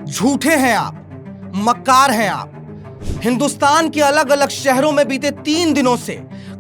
झूठे हैं आप, मक्कार हैं आप। हिंदुस्तान के अलग अलग शहरों में बीते 3 दिनों से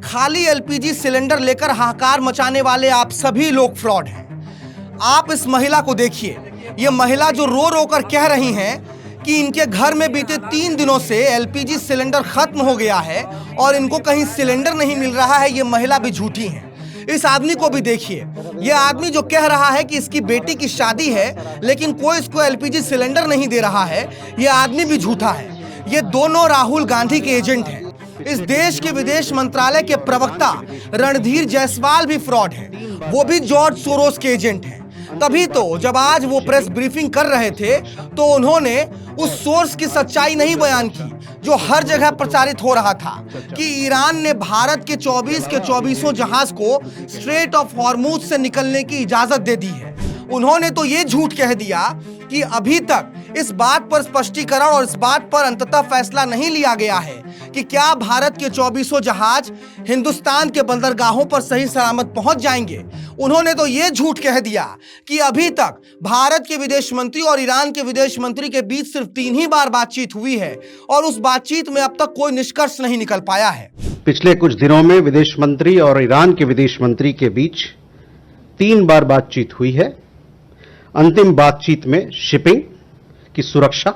खाली एलपीजी सिलेंडर लेकर हाहाकार मचाने वाले आप सभी लोग फ्रॉड हैं। आप इस महिला को देखिए, ये महिला जो रो रो कर कह रही हैं कि इनके घर में बीते 3 दिनों से एलपीजी सिलेंडर खत्म हो गया है और इनको कहीं सिलेंडर नहीं मिल रहा है, ये महिला भी झूठी है। इस आदमी को भी देखिए, ये आदमी जो कह रहा है कि इसकी बेटी की शादी है लेकिन कोई इसको एलपीजी सिलेंडर नहीं दे रहा है, ये आदमी भी झूठा है। ये दोनों राहुल गांधी के एजेंट हैं। इस देश के विदेश मंत्रालय के प्रवक्ता रणधीर जायसवाल भी फ्रॉड हैं, वो भी जॉर्ज सोरोस के एजेंट हैं। तभी तो जब आज वो प्रेस ब्रीफिंग कर रहे थे तो उन्होंने उस सोर्स की सच्चाई नहीं बयान की जो हर जगह प्रचारित हो रहा था कि ईरान ने भारत के 24 के 24 जहाज को स्ट्रेट ऑफ हॉर्मुज से निकलने की इजाजत दे दी है। उन्होंने तो ये झूठ कह दिया कि अभी तक इस बात पर स्पष्टीकरण और इस बात पर अंततः फैसला नहीं लिया गया है कि क्या भारत के 24 जहाज हिंदुस्तान के बंदरगाहों पर सही सलामत पहुंच जाएंगे। उन्होंने तो ये झूठ कह दिया कि अभी तक भारत के विदेश मंत्री और ईरान के विदेश मंत्री के बीच सिर्फ 3 ही बार बातचीत हुई है और उस बातचीत में अब तक कोई निष्कर्ष नहीं निकल पाया है। पिछले कुछ दिनों में विदेश मंत्री और ईरान के विदेश मंत्री के बीच 3 बार बातचीत हुई है। अंतिम बातचीत में शिपिंग की सुरक्षा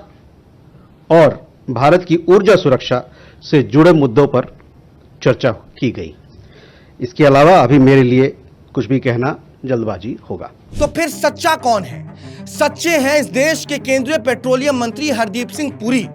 और भारत की ऊर्जा सुरक्षा से जुड़े मुद्दों पर चर्चा की गई। इसके अलावा अभी मेरे लिए कुछ भी कहना जल्दबाजी होगा। तो फिर सच्चा कौन है? सच्चे हैं इस देश के केंद्रीय पेट्रोलियम मंत्री हरदीप सिंह पुरी,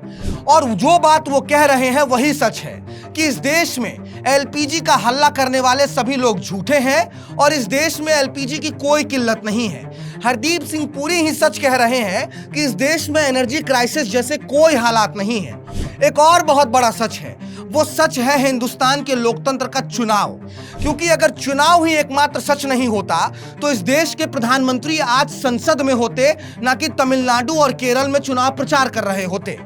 और जो बात वो कह रहे हैं वही सच है कि इस देश में एलपीजी का हल्ला करने वाले सभी लोग झूठे हैं और इस देश में एलपीजी की कोई किल्लत नहीं है। हरदीप सिंह पुरी ही सच कह रहे हैं कि इस देश में एनर्जी क्राइसिस जैसे कोई हालात नहीं है। एक और बहुत बड़ा सच है, वो सच है हिंदुस्तान के लोकतंत्र का चुनाव। क्योंकि अगर चुनाव ही एकमात्र सच नहीं होता तो इस देश के प्रधानमंत्री आज संसद में होते, ना कि तमिलनाडु और केरल में चुनाव प्रचार कर रहे होते।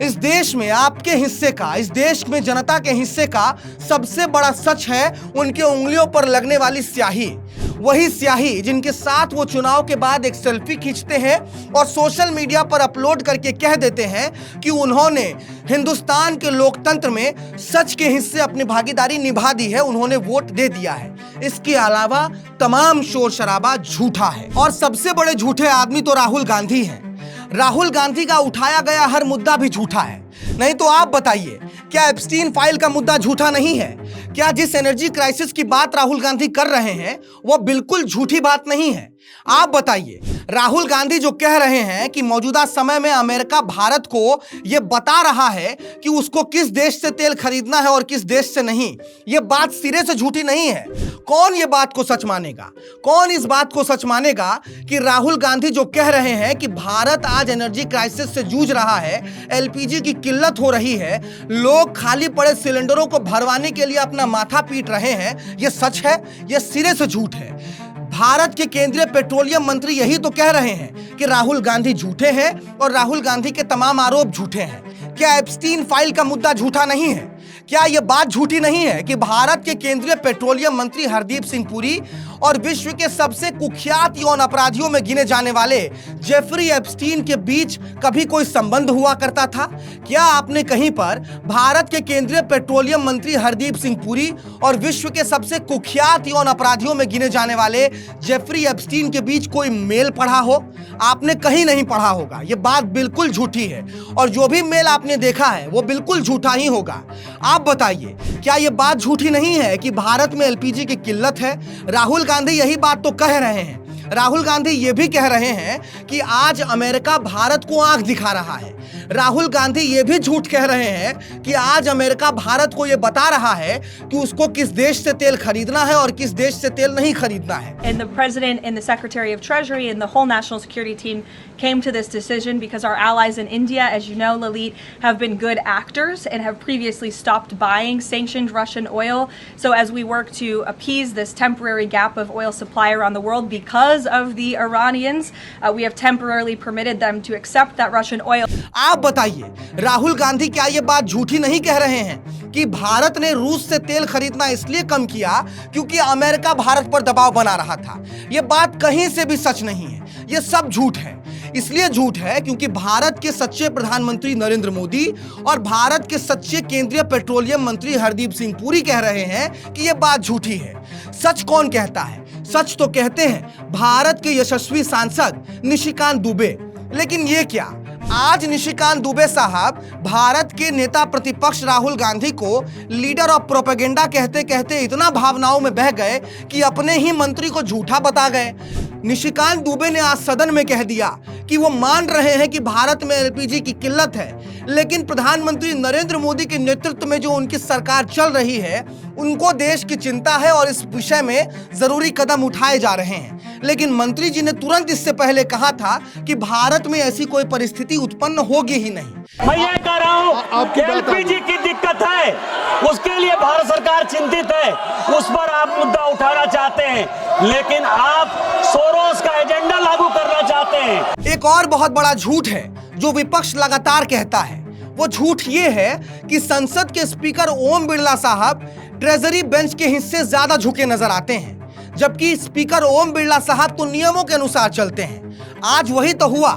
इस देश में आपके हिस्से का, इस देश में जनता के हिस्से का सबसे बड़ा सच है उनके उंगलियों पर लगने वाली स्याही। वही स्याही जिनके साथ वो चुनाव के बाद एक सेल्फी खींचते हैं और सोशल मीडिया पर अपलोड करके कह देते हैं कि उन्होंने हिंदुस्तान के लोकतंत्र में सच के हिस्से अपनी भागीदारी निभा दी है, उन्होंने वोट दे दिया है। इसके अलावा तमाम शोर शराबा झूठा है और सबसे बड़े झूठे आदमी तो राहुल गांधी हैं। राहुल गांधी का उठाया गया हर मुद्दा भी झूठा है। नहीं तो आप बताइए, क्या एप्स्टीन फाइल का मुद्दा झूठा नहीं है? क्या जिस एनर्जी क्राइसिस की बात राहुल गांधी कर रहे हैं वो बिल्कुल झूठी बात नहीं है? आप बताइए, राहुल गांधी जो कह रहे हैं कि मौजूदा समय में अमेरिका भारत को यह बता रहा है कि उसको किस देश से तेल खरीदना है और किस देश से नहीं, यह बात सिरे से झूठी नहीं है। कौन ये बात को सच मानेगा? कौन इस बात को सच मानेगा कि राहुल गांधी जो कह रहे हैं कि भारत आज एनर्जी क्राइसिस से जूझ रहा है, एलपीजी की किल्लत हो रही है, लोग खाली पड़े सिलेंडरों को भरवाने के लिए अपना माथा पीट रहे हैं, यह सच है? यह सिरे से झूठ है। भारत के केंद्रीय पेट्रोलियम मंत्री यही तो कह रहे हैं कि राहुल गांधी झूठे हैं और राहुल गांधी के तमाम आरोप झूठे हैं। क्या एप्स्टीन फाइल का मुद्दा झूठा नहीं है? क्या यह बात झूठी नहीं है कि भारत के केंद्रीय पेट्रोलियम मंत्री हरदीप सिंह पुरी और विश्व के सबसे कुख्यात यौन अपराधियों में गिने जाने वाले जेफरी एप्स्टीन के बीच कभी कोई संबंध हुआ करता था? क्या आपने कहीं पर भारत के केंद्रीय पेट्रोलियम मंत्री हरदीप सिंह पुरी और विश्व के सबसे कुख्यात यौन अपराधियों में गिने जाने वाले जेफरी एप्स्टीन के बीच कोई मेल पढ़ा हो? आपने कहीं नहीं पढ़ा होगा। यह बात बिल्कुल झूठी है और जो भी मेल आपने देखा है वो बिल्कुल झूठा ही होगा। आप बताइए, क्या यह बात झूठी नहीं है कि भारत में एलपीजी की किल्लत है? राहुल गांधी यही बात तो कह रहे हैं। राहुल गांधी ये भी कह रहे हैं कि आज अमेरिका भारत को आंख दिखा रहा है। राहुल गांधी ये भी झूठ कह रहे हैं कि आज अमेरिका भारत को ये बता रहा है कि उसको किस देश से तेल खरीदना है और किस देश से तेल नहीं खरीदना है। And the president and the secretary of treasury and the whole national security team came to this decision because our allies in India, as you know, Lalit, have been good actors and have previously stopped buying sanctioned Russian oil. So as we work to appease this temporary gap of oil supply around the world because of the Iranians, we have temporarily permitted them to accept that Russian oil. आप बताइए, राहुल गांधी क्या ये बात झूठी नहीं कह रहे हैं कि भारत ने रूस से तेल खरीदना इसलिए कम किया क्योंकि अमेरिका भारत पर दबाव बना रहा था? ये बात कहीं से भी सच नहीं है, ये सब झूठ है। इसलिए झूठ है क्योंकि भारत के सच्चे प्रधानमंत्री नरेंद्र मोदी और भारत के सच्चे केंद्रीय पेट्रोलियम मंत्री हरदीप सिंह पुरी कह रहे हैं कि यह बात झूठी है। सच कौन कहता है? सच तो कहते हैं भारत के यशस्वी सांसद निशिकांत दुबे। लेकिन ये क्या, आज निशिकांत दुबे साहब भारत के नेता प्रतिपक्ष राहुल गांधी को लीडर ऑफ प्रोपेगेंडा कहते कहते इतना भावनाओं में बह गए कि अपने ही मंत्री को झूठा बता गए। निशिकांत दुबे ने आज सदन में कह दिया कि वो मान रहे हैं कि भारत में एलपीजी की किल्लत है, लेकिन प्रधानमंत्री नरेंद्र मोदी के नेतृत्व में जो उनकी सरकार चल रही है उनको देश की चिंता है और इस विषय में जरूरी कदम उठाए जा रहे हैं। लेकिन मंत्री जी ने तुरंत इससे पहले कहा था कि भारत में ऐसी कोई परिस्थिति उत्पन्न होगी ही नहीं। मैं ये कह रहा हूँ एलपीजी की दिक्कत है, उसके लिए भारत सरकार चिंतित है, उस पर आप मुद्दा उठाना चाहते हैं, लेकिन आप सोरोस का एजेंडा लागू करना चाहते हैं। एक और बहुत बड़ा झूठ है जो विपक्ष लगातार कहता है। वो झूठ ये है कि संसद के स्पीकर ओम बिरला साहब ट्रेजरी बेंच के हिस्से ज्यादा झुके नजर आते हैं, जबकि स्पीकर ओम बिरला साहब तो नियमों के अनुसार चलते हैं। आज वही तो हुआ।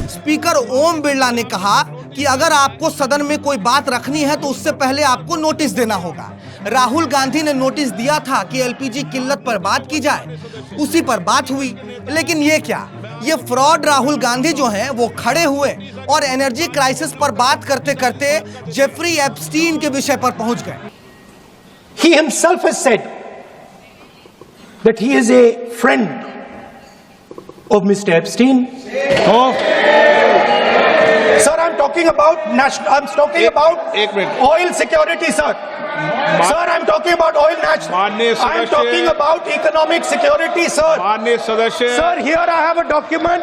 स्पीकर ओम बिरला ने कहा कि अगर आपको सदन में कोई बात रखनी है तो उससे पहले आपको नोटिस देना होगा। राहुल गांधी ने नोटिस दिया था कि एलपीजी किल्लत पर बात की जाए, उसी पर बात हुई। लेकिन ये क्या, ये फ्रॉड राहुल गांधी जो हैं वो खड़े हुए और एनर्जी क्राइसिस पर बात करते करते जेफरी एप्स्टीन के विषय पर पहुंच गए। He himself has said that he is a friend of Mr. Epstein. Oh. Sir, I'm talking about oil security, sir. Sir, I'm talking about oil national. I'm talking about economic security, sir. माननीय सदस्य, Sir, here I have a document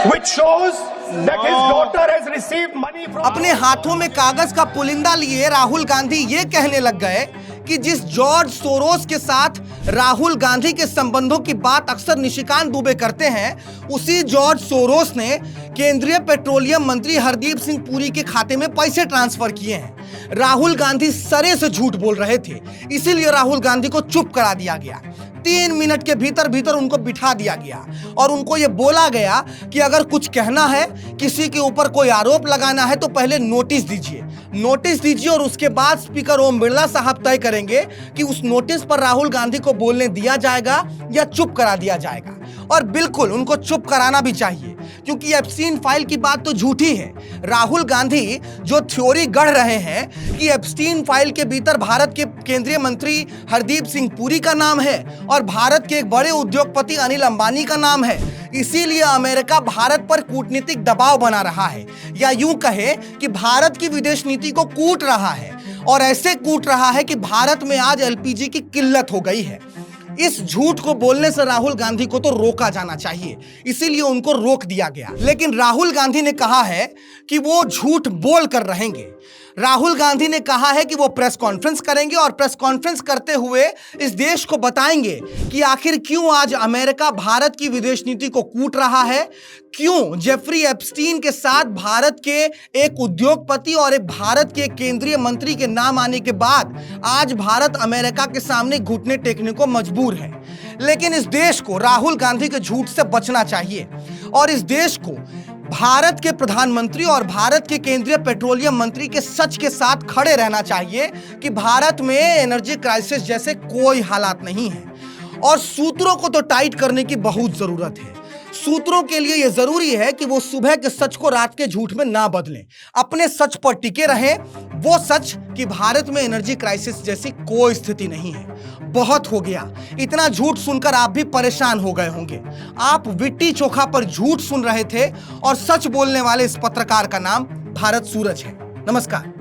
which shows that his daughter has received money from. अपने हाथों में कागज का पुलिंदा लिए राहुल गांधी ये कहने लग गए कि जिस जॉर्ज सोरोस के साथ राहुल गांधी के संबंधों की बात अक्सर निशिकांत दुबे करते हैं, उसी जॉर्ज सोरोस ने केंद्रीय पेट्रोलियम मंत्री हरदीप सिंह पुरी के खाते में पैसे ट्रांसफर किए हैं। राहुल गांधी सरे से झूठ बोल रहे थे, इसीलिए राहुल गांधी को चुप करा दिया गया। 3 मिनट के भीतर भीतर उनको बिठा दिया गया और उनको ये बोला गया कि अगर कुछ कहना है, किसी के ऊपर कोई आरोप लगाना है तो पहले नोटिस दीजिए और उसके बाद स्पीकर ओम बिरला साहब तय करेंगे कि उस नोटिस पर राहुल गांधी को बोलने दिया जाएगा या चुप करा दिया जाएगा। और बिल्कुल उनको चुप कराना भी चाहिए, क्योंकि एप्स्टीन फाइल की बात तो झूठी है। राहुल गांधी जो थ्योरी गढ़ रहे हैं कि एप्स्टीन फाइल के भीतर भारत के केंद्रीय मंत्री हरदीप सिंह पुरी का नाम है और भारत के एक बड़े उद्योगपति अनिल अंबानी का नाम है, इसीलिए अमेरिका भारत पर कूटनीतिक दबाव बना रहा है, या यूं कहे कि भारत की विदेश नीति को कूट रहा है, और ऐसे कूट रहा है कि भारत में आज एलपीजी की किल्लत हो गई है। इस झूठ को बोलने से राहुल गांधी को तो रोका जाना चाहिए, इसीलिए उनको रोक दिया गया। लेकिन राहुल गांधी ने कहा है कि वो झूठ बोल कर रहेंगे। राहुल गांधी ने कहा है कि वो प्रेस कॉन्फ्रेंस करेंगे और प्रेस कॉन्फ्रेंस करते हुए इस देश को बताएंगे कि आखिर क्यों आज अमेरिका भारत की विदेश नीति को कूट रहा है, क्यों जेफरी एप्स्टीन के साथ भारत के एक उद्योगपति और एक भारत के केंद्रीय मंत्री के नाम आने के बाद आज भारत अमेरिका के सामने घुटने टेकने को मजबूर है। लेकिन इस देश को राहुल गांधी के झूठ से बचना चाहिए और इस देश को भारत के प्रधानमंत्री और भारत के केंद्रीय पेट्रोलियम मंत्री के सच के साथ खड़े रहना चाहिए कि भारत में एनर्जी क्राइसिस जैसे कोई हालात नहीं है। और सूत्रों को तो टाइट करने की बहुत जरूरत है। सूत्रों के लिए यह जरूरी है कि वो सुबह के सच को रात के झूठ में ना बदलें, अपने सच पर टिके रहें। वो सच कि भारत में एनर्जी क्राइसिस जैसी कोई स्थिति नहीं है। बहुत हो गया, इतना झूठ सुनकर आप भी परेशान हो गए होंगे। आप विट्टी चोखा पर झूठ सुन रहे थे और सच बोलने वाले इस पत्रकार का नाम भारत सूरज है। नमस्कार।